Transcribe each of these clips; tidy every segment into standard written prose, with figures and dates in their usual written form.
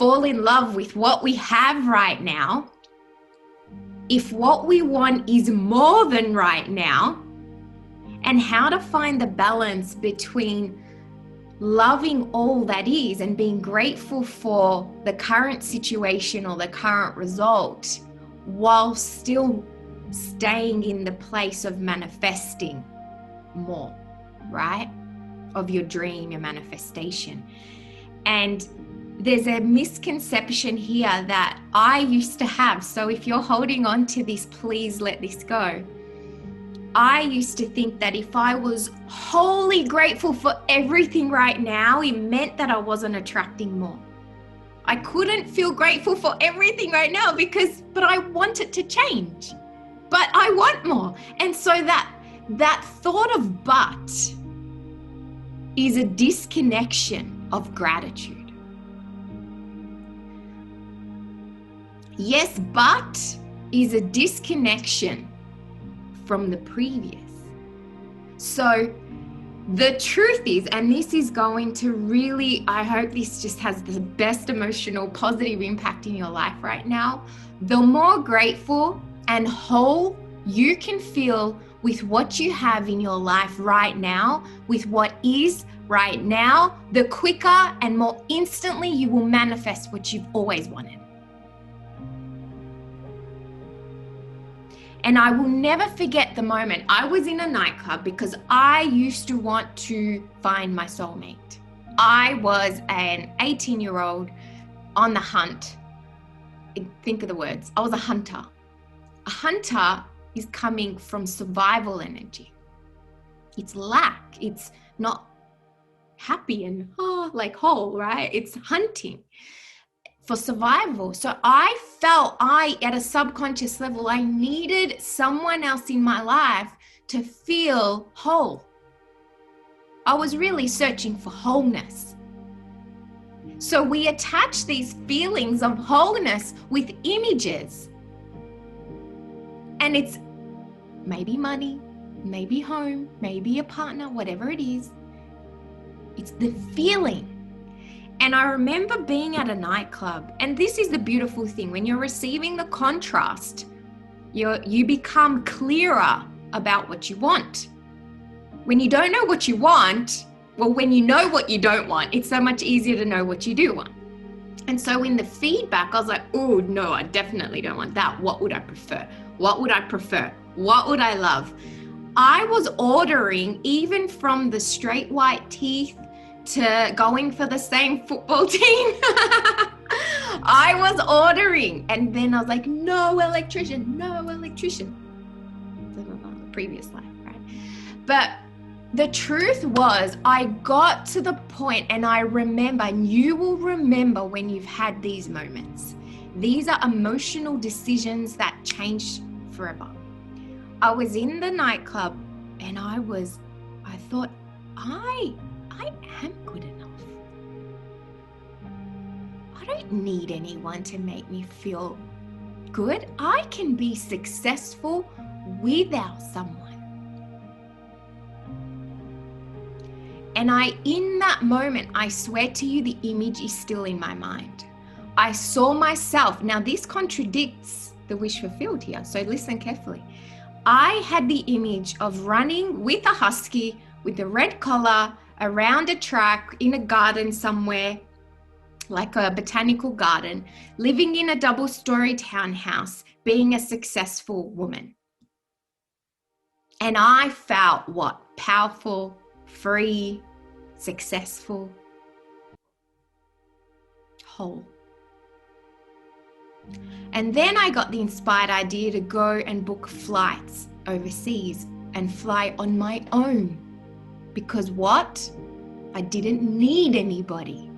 fall in love with what we have right now, if what we want is more than right now, and how to find the balance between loving all that is and being grateful for the current situation or the current result while still staying in the place of manifesting more, right? Of your dream, your manifestation. And there's a misconception here that I used to have. So if you're holding on to this, please let this go. I used to think that if I was wholly grateful for everything right now, it meant that I wasn't attracting more. I couldn't feel grateful for everything right now but I want it to change. But I want more. And so that thought of but is a disconnection of gratitude. Yes, but is a disconnection from the previous. So the truth is, and this is going to really, I hope this just has the best emotional, positive impact in your life right now. The more grateful and whole you can feel with what you have in your life right now, with what is right now, the quicker and more instantly you will manifest what you've always wanted. And I will never forget the moment I was in a nightclub because I used to want to find my soulmate. I was an 18-year-old on the hunt. Think of the words. I was a hunter. A hunter is coming from survival energy. It's lack. It's not happy and like whole, right? It's hunting for survival. So I felt at a subconscious level, I needed someone else in my life to feel whole. I was really searching for wholeness. So we attach these feelings of wholeness with images. And it's maybe money, maybe home, maybe a partner, whatever it is. It's the feeling. And I remember being at a nightclub, and this is the beautiful thing. When you're receiving the contrast, you become clearer about what you want. When you don't know what you want, well, when you know what you don't want, it's so much easier to know what you do want. And so in the feedback, I was like, oh, no, I definitely don't want that. What would I prefer? What would I prefer? What would I love? I was ordering even from the straight white teeth to going for the same football team. I was ordering. And then I was like, no electrician. The previous life, right? But the truth was, I got to the point, and I remember, and you will remember when you've had these moments. These are emotional decisions that change forever. I was in the nightclub and I thought, I am good enough. I don't need anyone to make me feel good. I can be successful without someone. And in that moment, I swear to you, the image is still in my mind. I saw myself. Now this contradicts the wish fulfilled here, so listen carefully. I had the image of running with a husky with a red collar around a track in a garden somewhere, like a botanical garden, living in a double-story townhouse, being a successful woman. And I felt what? Powerful, free, successful, whole. And then I got the inspired idea to go and book flights overseas and fly on my own. Because what? I didn't need anybody.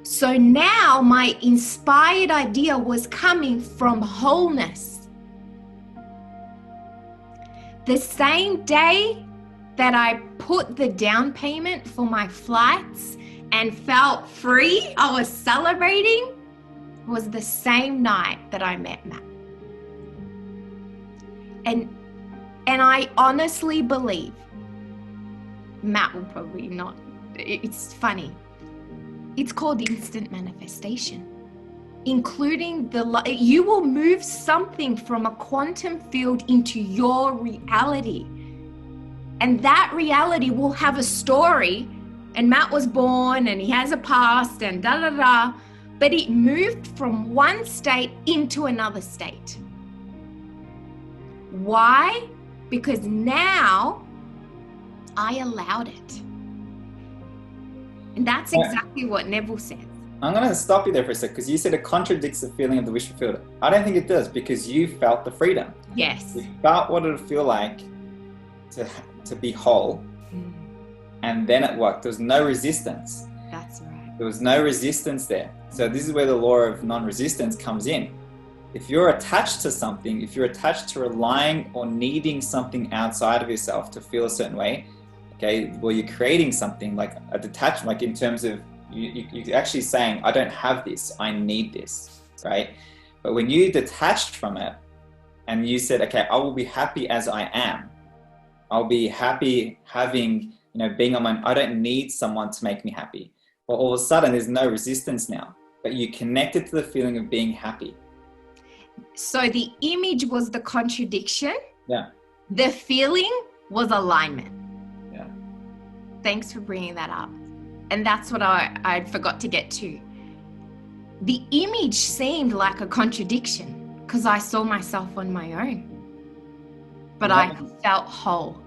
So now my inspired idea was coming from wholeness. The same day that I put the down payment for my flights and felt free, I was celebrating, was the same night that I met Matt. And I honestly believe, Matt will probably not, it's funny. It's called instant manifestation, including you will move something from a quantum field into your reality. And that reality will have a story. And Matt was born and he has a past and da da da. But it moved from one state into another state. Why? Because now I allowed it. And that's exactly what Neville says. I'm going to stop you there for a sec, because you said it contradicts the feeling of the wish fulfilled. I don't think it does, because you felt the freedom. Yes. You felt what it would feel like to be whole. And then it worked. There was no resistance. That's right. There was no resistance there. So this is where the law of non-resistance comes in. If you're attached to something, if you're attached to relying or needing something outside of yourself to feel a certain way, okay, well, you're creating something like a detachment, like in terms of you're actually saying, I don't have this, I need this, right? But when you detached from it and you said, okay, I will be happy as I am. I'll be happy having, being on my own. I don't need someone to make me happy. Well, all of a sudden there's no resistance now, but you connected to the feeling of being happy. So the image was the contradiction. Yeah. The feeling was alignment. Yeah. Thanks for bringing that up. And that's what I forgot to get to. The image seemed like a contradiction because I saw myself on my own. But I felt whole.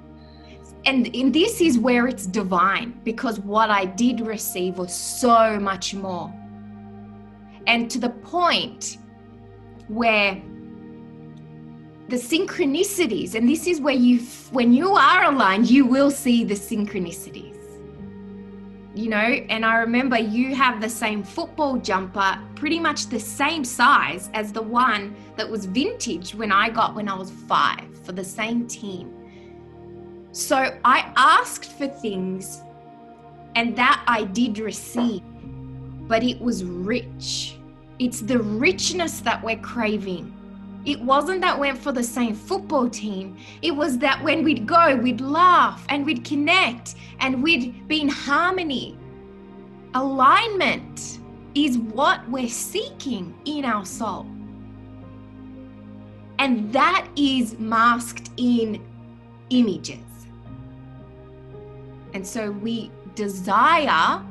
And this is where it's divine, because what I did receive was so much more. And to the point where the synchronicities, and this is where when you are aligned, you will see the synchronicities. And I remember you have the same football jumper, pretty much the same size as the one that was vintage when I got when I was 5 for the same team. So I asked for things and that I did receive, but it was rich. It's the richness that we're craving. It wasn't that we're for the same football team. It was that when we'd go, we'd laugh and we'd connect and we'd be in harmony. Alignment is what we're seeking in our soul. And that is masked in images. And so we desire,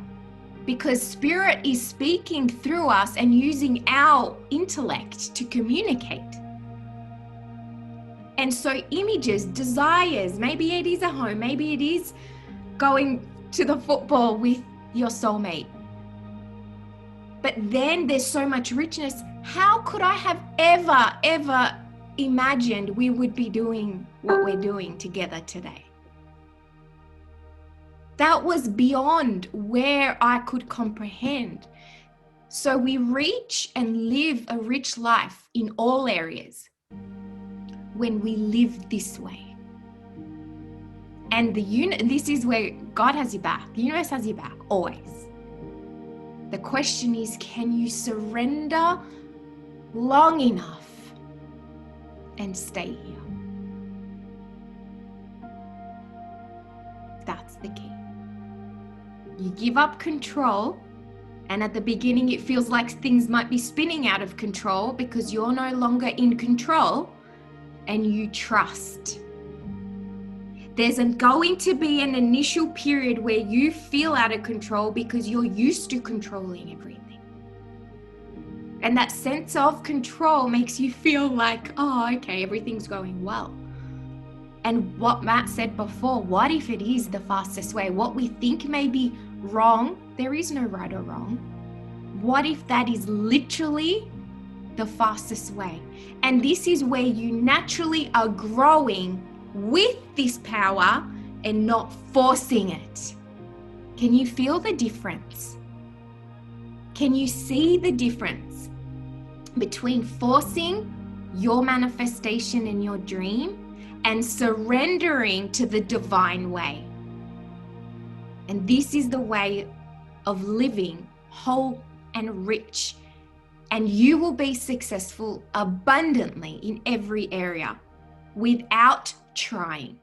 because Spirit is speaking through us and using our intellect to communicate. And so images, desires, maybe it is a home, maybe it is going to the football with your soulmate. But then there's so much richness. How could I have ever imagined we would be doing what we're doing together today? That was beyond where I could comprehend. So we reach and live a rich life in all areas when we live this way. And this is where God has your back. The universe has your back, always. The question is, can you surrender long enough and stay here? That's the key. You give up control, and at the beginning it feels like things might be spinning out of control because you're no longer in control, and you trust. There's going to be an initial period where you feel out of control because you're used to controlling everything. And that sense of control makes you feel like, oh, okay, everything's going well. And what Matt said before, what if it is the fastest way? What we think may be wrong, there is no right or wrong. What if that is literally the fastest way? And this is where you naturally are growing with this power and not forcing it. Can you feel the difference? Can you see the difference between forcing your manifestation and your dream and surrendering to the divine way? And this is the way of living whole and rich. And you will be successful abundantly in every area without trying.